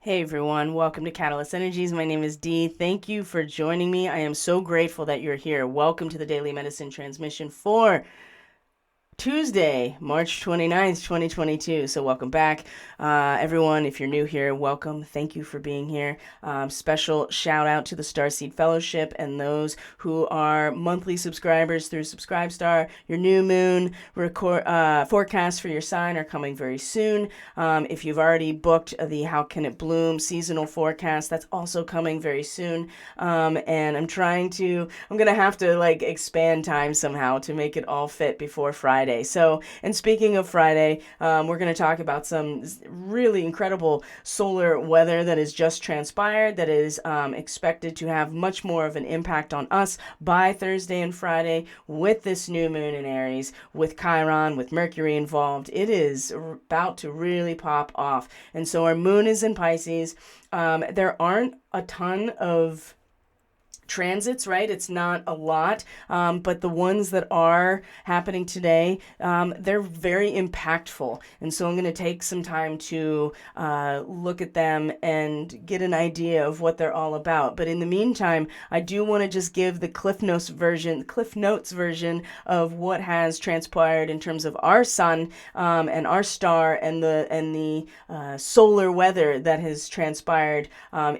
Hey everyone, welcome to Catalyst Energies. My name is Dee. Thank you for joining me. I am so grateful that you're here. Welcome to the Daily Medicine Transmission for Tuesday, March 29th, 2022. So welcome back. Everyone, if you're new here, welcome. Thank you for being here. Special shout out to the Starseed Fellowship and those who are monthly subscribers through Subscribestar. Your new moon forecasts for your sign are coming very soon. If you've already booked the How Can It Bloom seasonal forecast, that's also coming very soon. And I'm going to have to expand time somehow to make it all fit before Friday. So, and speaking of Friday, we're going to talk about some really incredible solar weather that has just transpired that is expected to have much more of an impact on us by Thursday and Friday with this new moon in Aries, with Chiron, with Mercury involved. It is about to really pop off. And so our moon is in Pisces. There aren't a ton of transits, right? It's not a lot, but the ones that are happening today, they're very impactful. And so I'm going to take some time to look at them and get an idea of what they're all about. But in the meantime, I do want to just give the Cliff Notes version of what has transpired in terms of our sun and our star and the solar weather that has transpired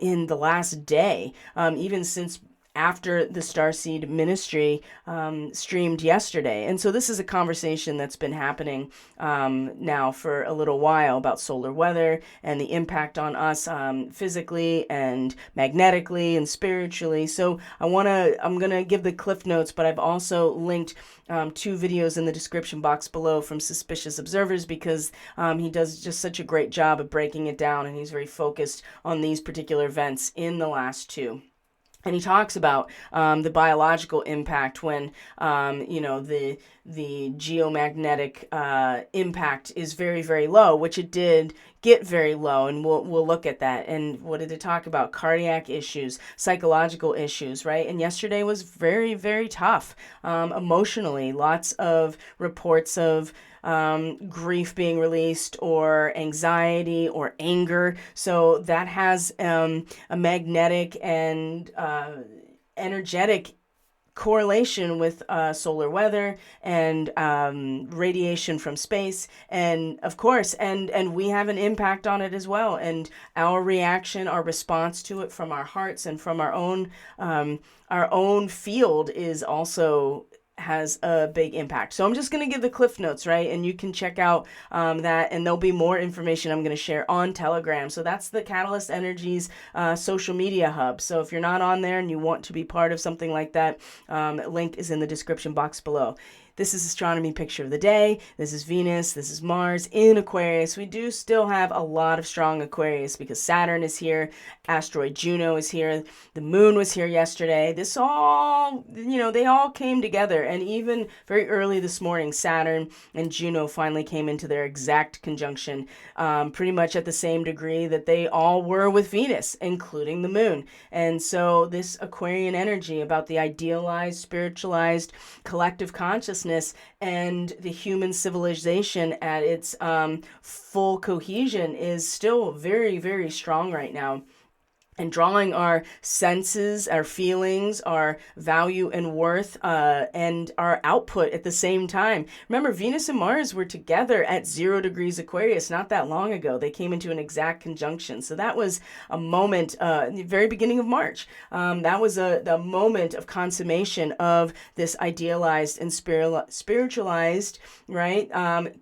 in the last day, even since after the Starseed ministry streamed yesterday. And so this is a conversation that's been happening now for a little while about solar weather and the impact on us physically and magnetically and spiritually. So I'm going to give the Cliff Notes, but I've also linked 2 videos in the description box below from Suspicious Observers because he does just such a great job of breaking it down, and he's very focused on these particular events in the last 2. And he talks about the biological impact when, the geomagnetic impact is very, very low, which it did get very low. And we'll look at that. And what did it talk about? Cardiac issues, psychological issues, right? And yesterday was very, very tough emotionally. Lots of reports of grief being released or anxiety or anger. So that has a magnetic and energetic correlation with solar weather and radiation from space, and of course and we have an impact on it as well, and our reaction, our response to it from our hearts and from our own field is also has a big impact. So I'm just going to give the Cliff Notes, right? And you can check out that, and there'll be more information I'm going to share on Telegram. So that's the Catalyst Energies social media hub. So if you're not on there and you want to be part of something like that, link is in the description box below. This is astronomy picture of the day. This is Venus. This is Mars in Aquarius. We do still have a lot of strong Aquarius because Saturn is here. Asteroid Juno is here. The moon was here yesterday. This all, they all came together. And even very early this morning, Saturn and Juno finally came into their exact conjunction, pretty much at the same degree that they all were with Venus, including the moon. And so this Aquarian energy about the idealized, spiritualized, collective consciousness and the human civilization at its full cohesion is still very, very strong right now. And drawing our senses, our feelings, our value and worth, and our output at the same time. Remember, Venus and Mars were together at 0 degrees Aquarius not that long ago. They came into an exact conjunction. So that was a moment, in the very beginning of March. That was the moment of consummation of this idealized and spiritualized, right?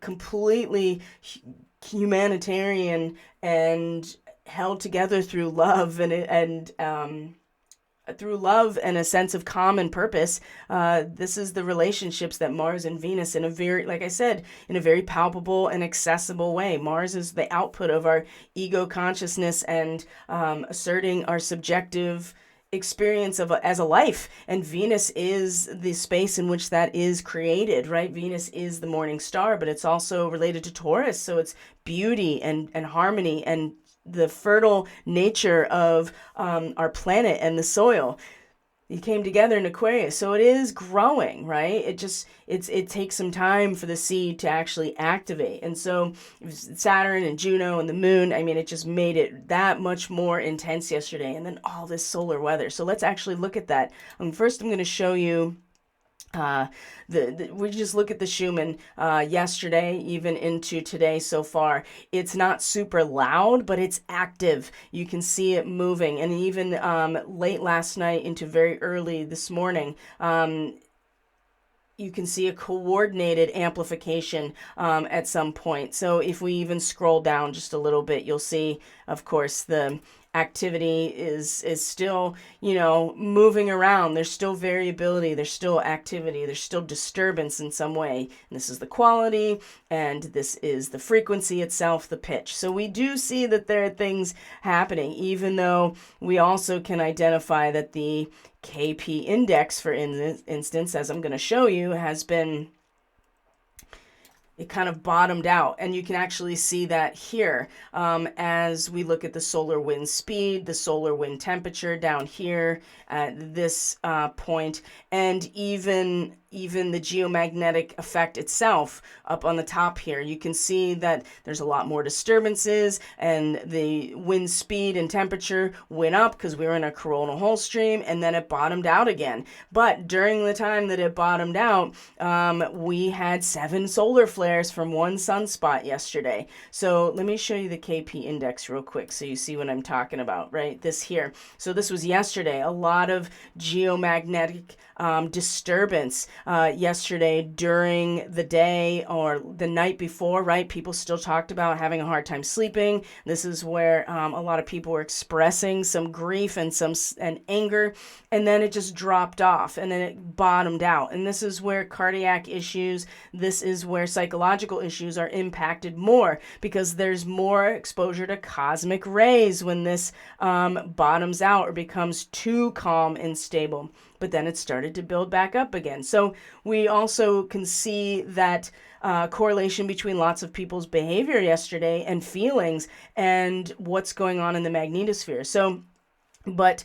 Completely humanitarian and held together through love and through love and a sense of common purpose. This is the relationships that Mars and Venus, in a very, like I said, in a very palpable and accessible way. Mars is the output of our ego consciousness and asserting our subjective experience of as a life, and Venus is the space in which that is created, right? Venus is the morning star, but it's also related to Taurus, so it's beauty and harmony and the fertile nature of our planet and the soil. You came together in Aquarius, so it is growing, right? It takes some time for the seed to actually activate. And so Saturn and Juno and the moon, I mean, it just made it that much more intense yesterday. And then all this solar weather. So let's actually look at that. First, I'm going to show you uh, we just look at the Schumann yesterday, even into today so far. It's not super loud, but it's active. You can see it moving, and even late last night into very early this morning. You can see a coordinated amplification at some point. So if we even scroll down just a little bit, you'll see, of course, the activity is still, moving around. There's still variability, there's still activity, there's still disturbance in some way. And this is the quality, and this is the frequency itself, the pitch. So we do see that there are things happening, even though we also can identify that the KP index, for instance, as I'm going to show you, it kind of bottomed out. And you can actually see that here as we look at the solar wind speed, the solar wind temperature down here at this point, and even the geomagnetic effect itself up on the top here. You can see that there's a lot more disturbances, and the wind speed and temperature went up because we were in a coronal hole stream, and then it bottomed out again. But during the time that it bottomed out, we had 7 solar flares from one sunspot yesterday. So let me show you the KP index real quick so you see what I'm talking about, right? This here. So this was yesterday. A lot of geomagnetic disturbance yesterday during the day or the night before, right? People still talked about having a hard time sleeping. This is where a lot of people were expressing some grief and anger, and then it just dropped off, and then it bottomed out. And this is where cardiac issues, this is where psychological issues are impacted more, because there's more exposure to cosmic rays when this bottoms out or becomes too calm and stable. But then it started to build back up again. So we also can see that correlation between lots of people's behavior yesterday and feelings and what's going on in the magnetosphere. So, but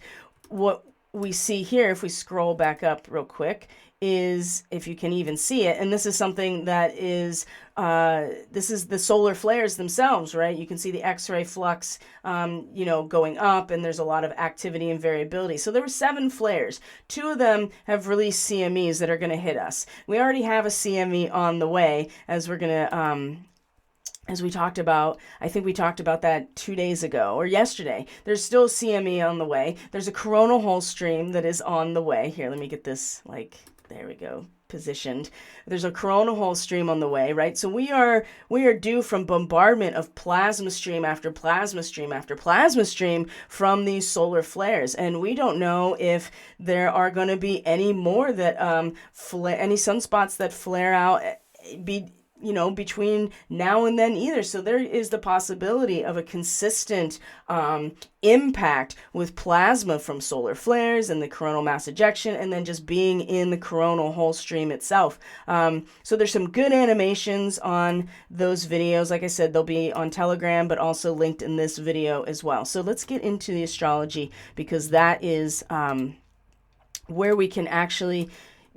what we see here, if we scroll back up real quick, is, if you can even see it, and this is something that is, this is the solar flares themselves, right? You can see the X-ray flux, going up, and there's a lot of activity and variability. So there were 7 flares. 2 of them have released CMEs that are going to hit us. We already have a CME on the way, as we're going to, as we talked about, I think we talked about that 2 days ago or yesterday. There's still a CME on the way. There's a coronal hole stream that is on the way. Here, let me get this, there we go, positioned. There's a coronal hole stream on the way, right? So we are due from bombardment of plasma stream after plasma stream after plasma stream from these solar flares. And we don't know if there are going to be any more that any sunspots that flare out between now and then either. So there is the possibility of a consistent impact with plasma from solar flares and the coronal mass ejection, and then just being in the coronal hole stream itself. So there's some good animations on those videos. Like I said, they'll be on Telegram, but also linked in this video as well. So let's get into the astrology, because that is where we can actually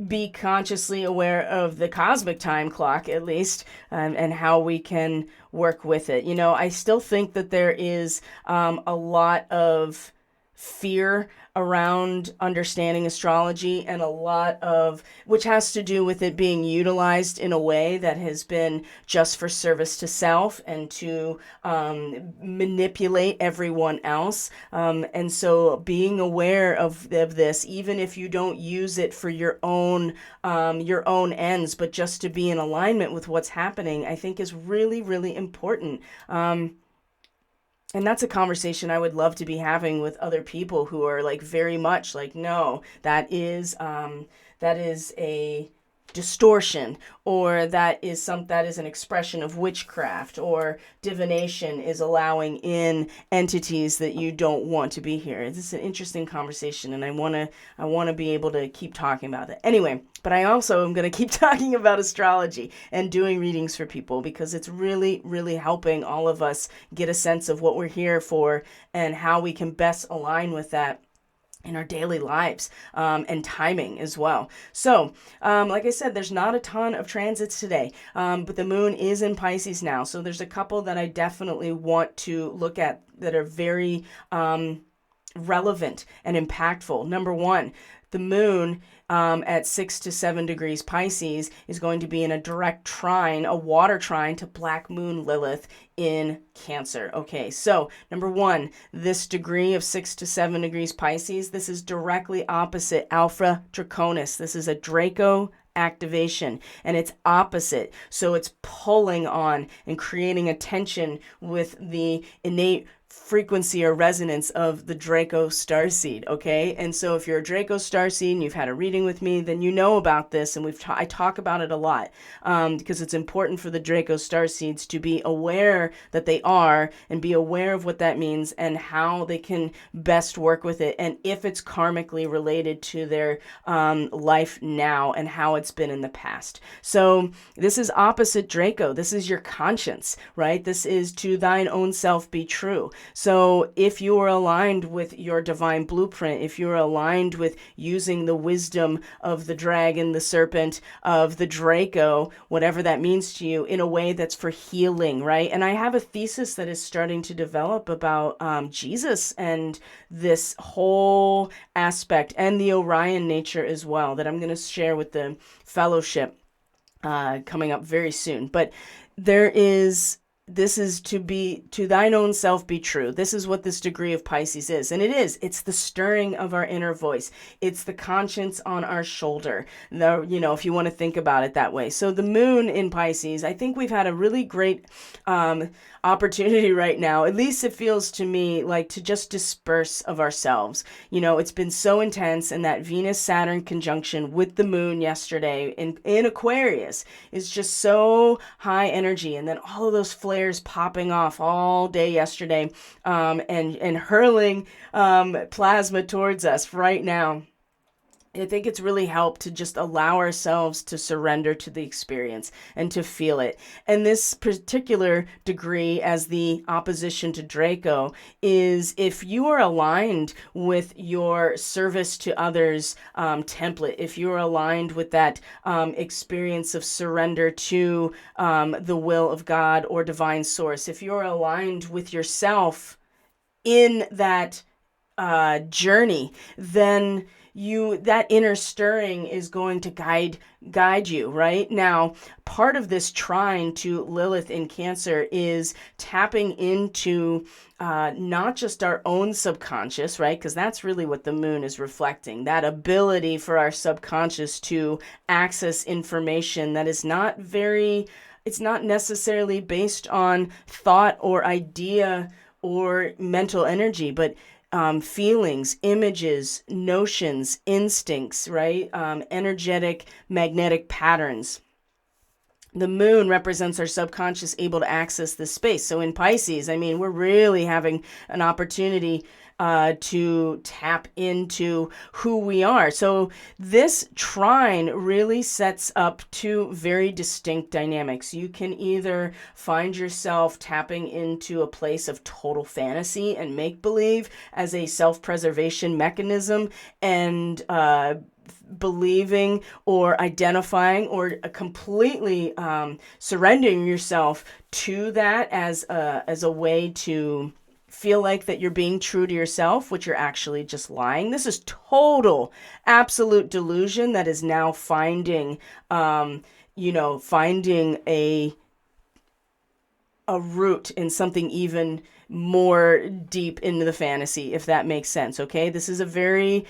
be consciously aware of the cosmic time clock, at least, and how we can work with it. I still think that there is a lot of fear around understanding astrology, and a lot of which has to do with it being utilized in a way that has been just for service to self and to manipulate everyone else. And so being aware of this, even if you don't use it for your own ends, but just to be in alignment with what's happening, I think is really, really important. And that's a conversation I would love to be having with other people who are very much no, that is a distortion, or that is an expression of witchcraft, or divination is allowing in entities that you don't want to be here. This is an interesting conversation, and I want to be able to keep talking about it. Anyway, but I also am going to keep talking about astrology and doing readings for people, because it's really, really helping all of us get a sense of what we're here for and how we can best align with that in our daily lives, and timing as well. So, like I said, there's not a ton of transits today, but the moon is in Pisces now. So there's a couple that I definitely want to look at that are very relevant and impactful. Number one, the moon at 6 to 7 degrees Pisces is going to be in a direct trine, a water trine to Black Moon Lilith in Cancer. Okay, so number one, this degree of 6 to 7 degrees Pisces, this is directly opposite Alpha Draconis. This is a Draco activation, and it's opposite. So it's pulling on and creating a tension with the innate frequency or resonance of the Draco starseed, okay? And so if you're a Draco starseed and you've had a reading with me, then you know about this, and I talk about it a lot, because it's important for the Draco starseeds to be aware that they are, and be aware of what that means and how they can best work with it, and if it's karmically related to their life now and how it's been in the past. So this is opposite Draco. This is your conscience, right? This is to thine own self be true. So if you are aligned with your divine blueprint, if you're aligned with using the wisdom of the dragon, the serpent, of the Draco, whatever that means to you, in a way that's for healing, right? And I have a thesis that is starting to develop about Jesus and this whole aspect, and the Orion nature as well, that I'm going to share with the fellowship coming up very soon. But this is to thine own self be true. This is what this degree of Pisces is. And it's the stirring of our inner voice. It's the conscience on our shoulder. If you want to think about it that way. So the moon in Pisces, I think we've had a really great opportunity right now. At least it feels to me like to just disperse of ourselves. It's been so intense, and that Venus-Saturn conjunction with the moon yesterday in Aquarius is just so high energy. And then all of those flares popping off all day yesterday, and hurling plasma towards us right now. I think it's really helped to just allow ourselves to surrender to the experience and to feel it. And this particular degree, as the opposition to Draco, is if you are aligned with your service to others template, if you're aligned with that experience of surrender to the will of God or divine source, if you're aligned with yourself in that journey, then that inner stirring is going to guide you, right? Now, part of this trine to Lilith in Cancer is tapping into not just our own subconscious, right? Because that's really what the moon is reflecting, that ability for our subconscious to access information that is it's not necessarily based on thought or idea or mental energy, but feelings, images, notions, instincts, right? Energetic, magnetic patterns. The moon represents our subconscious able to access this space. So in Pisces, we're really having an opportunity to tap into who we are. So this trine really sets up two very distinct dynamics. You can either find yourself tapping into a place of total fantasy and make-believe as a self-preservation mechanism, and believing or identifying or completely surrendering yourself to that as a way to feel like that you're being true to yourself, which you're actually just lying. This is total, absolute delusion that is now finding a root in something even more deep into the fantasy, if that makes sense. Okay, this is very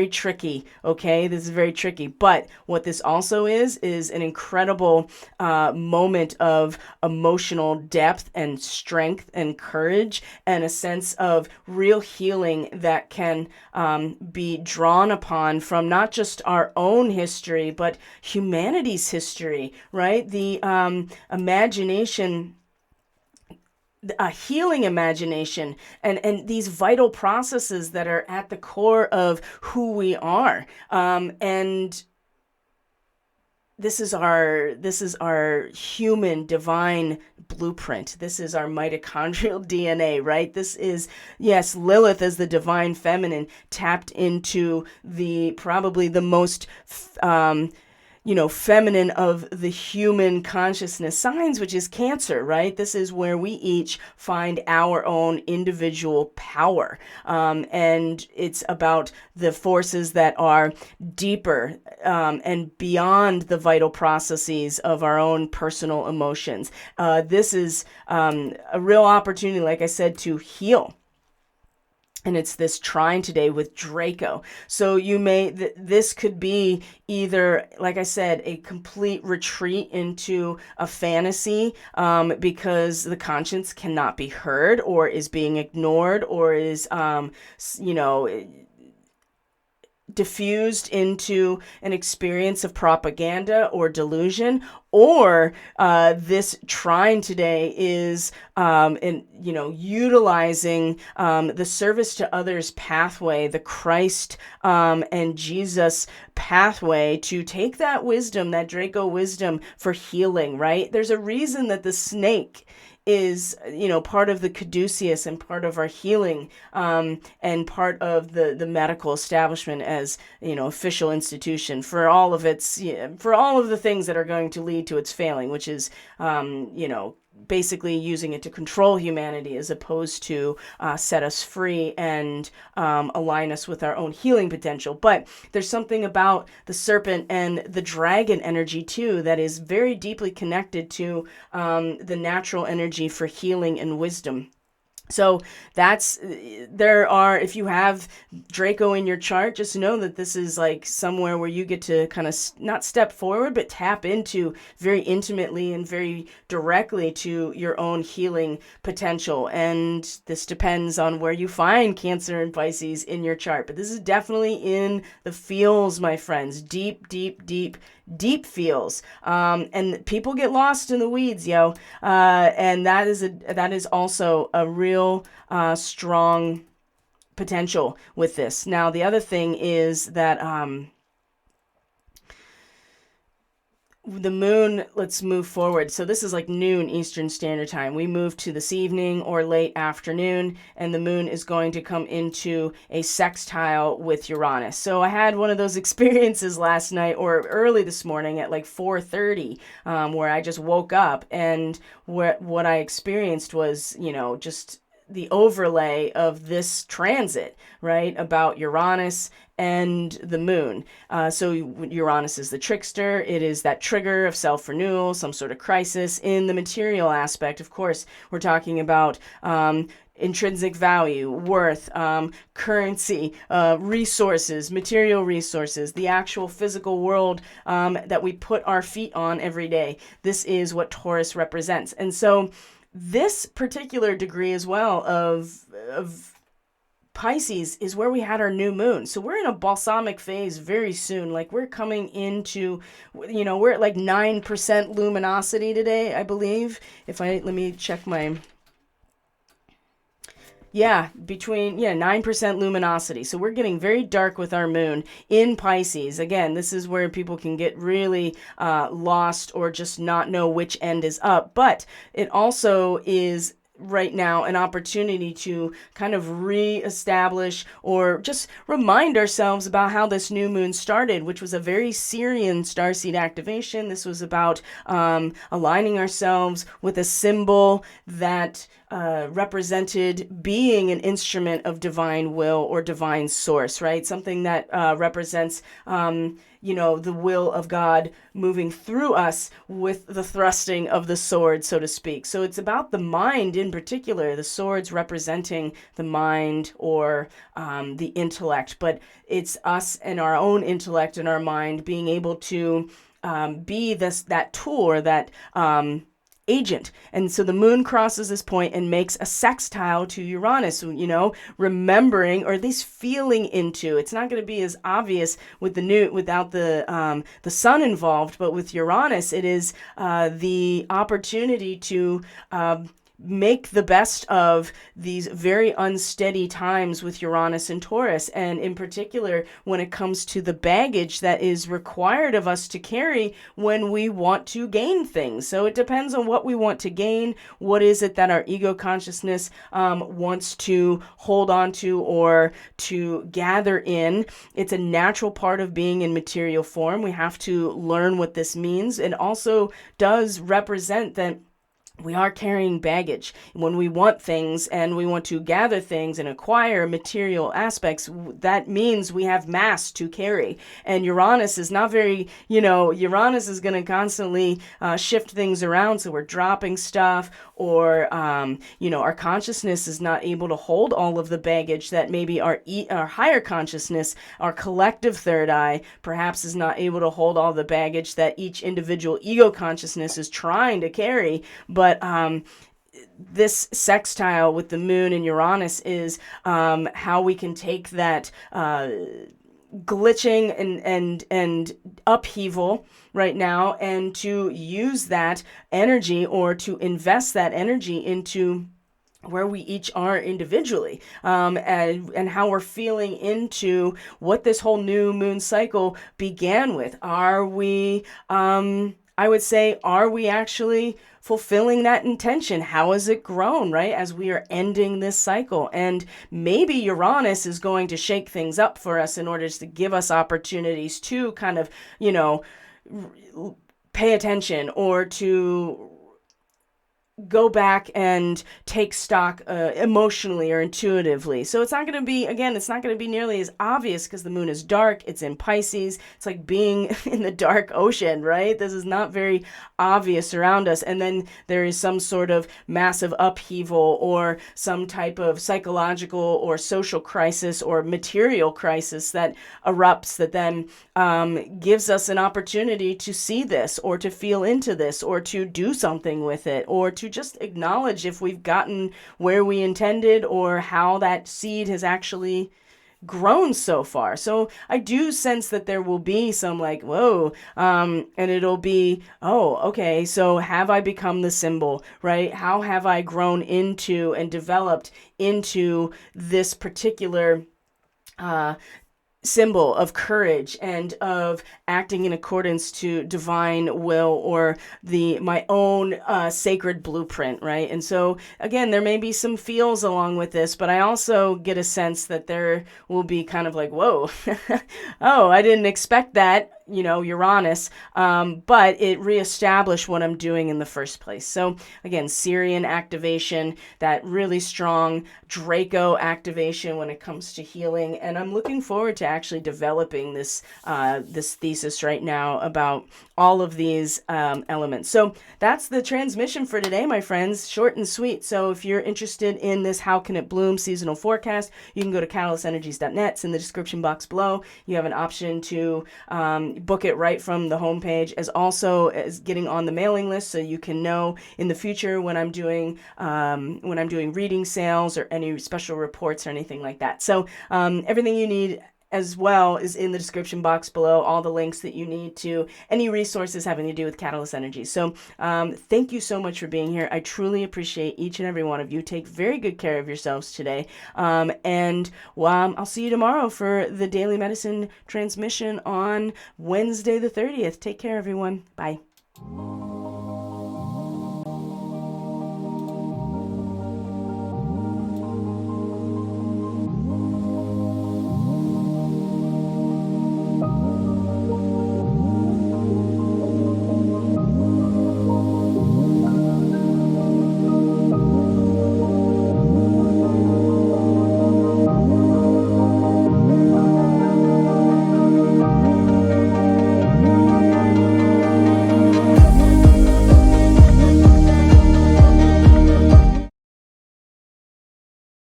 tricky. Okay, this is very tricky. But what this also is an incredible moment of emotional depth and strength and courage, and a sense of real healing that can be drawn upon from not just our own history, but humanity's history, right? The imagination, a healing imagination, and these vital processes that are at the core of who we are. And this is our human divine blueprint. This is our mitochondrial DNA, right? This is, yes, Lilith as the divine feminine tapped into the probably the most feminine of the human consciousness signs, which is Cancer, right? This is where we each find our own individual power. And it's about the forces that are deeper and beyond the vital processes of our own personal emotions. This is a real opportunity, like I said, to heal. And it's this trine today with Draco. So this could be either, like I said, a complete retreat into a fantasy because the conscience cannot be heard or is being ignored or is, diffused into an experience of propaganda or delusion, or this trine today is utilizing the service to others pathway, the Christ and Jesus pathway, to take that wisdom, that Draco wisdom, for healing, right? There's a reason that the snake is, part of the caduceus and part of our healing, and part of the medical establishment as, official institution for all of for all of the things that are going to lead to its failing, which is, basically using it to control humanity as opposed to set us free and align us with our own healing potential. But there's something about the serpent and the dragon energy too that is very deeply connected to the natural energy for healing and wisdom. So if you have Draco in your chart, just know that this is like somewhere where you get to kind of not step forward, but tap into very intimately and very directly to your own healing potential. And this depends on where you find Cancer and Pisces in your chart. But this is definitely in the feels, my friends. Deep, deep, deep, deep feels. And people get lost in the weeds, yo. And that is also a real strong potential with this. Now, the other thing is that the moon, let's move forward. So this is like noon Eastern Standard Time. We move to this evening or late afternoon, and the moon is going to come into a sextile with Uranus. So I had one of those experiences last night or early this morning at like 4:30, where I just woke up, and what I experienced was, just the overlay of this transit, right, about Uranus and the moon. So Uranus is the trickster. It is that trigger of self-renewal, some sort of crisis. In the material aspect, of course, we're talking about intrinsic value, worth, currency, resources, material resources, the actual physical world that we put our feet on every day. This is what Taurus represents. And so this particular degree as well of Pisces is where we had our new moon. So we're in a balsamic phase very soon. Like we're coming into, we're at like 9% luminosity today, I believe. Let me check my... Yeah, 9% luminosity. So we're getting very dark with our moon in Pisces. Again, this is where people can get really lost or just not know which end is up. But it also is right now an opportunity to kind of reestablish or just remind ourselves about how this new moon started, which was a very Syrian starseed activation. This was about aligning ourselves with a symbol that represented being an instrument of divine will or divine source, right? Something that represents the will of God moving through us with the thrusting of the sword, so to speak. So it's about the mind in particular, the swords representing the mind or the intellect, but it's us and our own intellect and our mind being able to be that tool or that agent. And so the moon crosses this point and makes a sextile to Uranus, remembering or at least feeling into. It's not going to be as obvious with without the sun involved, but with Uranus, it is the opportunity to make the best of these very unsteady times with Uranus and Taurus, and in particular when it comes to the baggage that is required of us to carry when we want to gain things. So it depends on what we want to gain. What is it that our ego consciousness wants to hold on to or to gather in? It's a natural part of being in material form. We have to learn what this means. It also does represent that we are carrying baggage. When we want things and we want to gather things and acquire material aspects, that means we have mass to carry. And Uranus is not very, Uranus is going to constantly shift things around. So we're dropping stuff, or, our consciousness is not able to hold all of the baggage that maybe our higher consciousness, our collective third eye, perhaps is not able to hold all the baggage that each individual ego consciousness is trying to carry. But this sextile with the moon and Uranus is how we can take that glitching and upheaval right now and to use that energy, or to invest that energy into where we each are individually, and how we're feeling into what this whole new moon cycle began with. Are we, I would say, are we actually fulfilling that intention? How has it grown, right, as we are ending this cycle? And maybe Uranus is going to shake things up for us in order to give us opportunities to kind of, pay attention, or to go back and take stock emotionally or intuitively. So it's not going to be, again, it's not going to be nearly as obvious because the moon is dark. It's in Pisces. It's like being in the dark ocean, right? This is not very obvious around us. And then there is some sort of massive upheaval or some type of psychological or social crisis or material crisis that erupts, that then gives us an opportunity to see this, or to feel into this, or to do something with it, or to just acknowledge if we've gotten where we intended, or how that seed has actually grown so far. So I do sense that there will be some like, whoa, and it'll be, oh, okay, so have I become the symbol, right? How have I grown into and developed into this particular symbol of courage and of acting in accordance to divine will, or my own sacred blueprint, right? And so again, there may be some feels along with this, but I also get a sense that there will be kind of like, whoa, oh, I didn't expect that, Uranus, but it reestablished what I'm doing in the first place. So again, Syrian activation, that really strong Draco activation when it comes to healing. And I'm looking forward to actually developing this thesis right now about all of these elements. So that's the transmission for today, my friends. Short and sweet. So if you're interested in this How Can It Bloom seasonal forecast, you can go to catalystenergies.net. It's in the description box below. You have an option to book it right from the homepage, as also as getting on the mailing list, so you can know in the future when I'm doing reading sales or any special reports or anything like that. So everything you need as well is in the description box below, all the links that you need to any resources having to do with Catalyst Energy. So thank you so much for being here. I truly appreciate each and every one of you. Take very good care of yourselves today. And I'll see you tomorrow for the Daily Medicine transmission on Wednesday the 30th. Take care, everyone. Bye.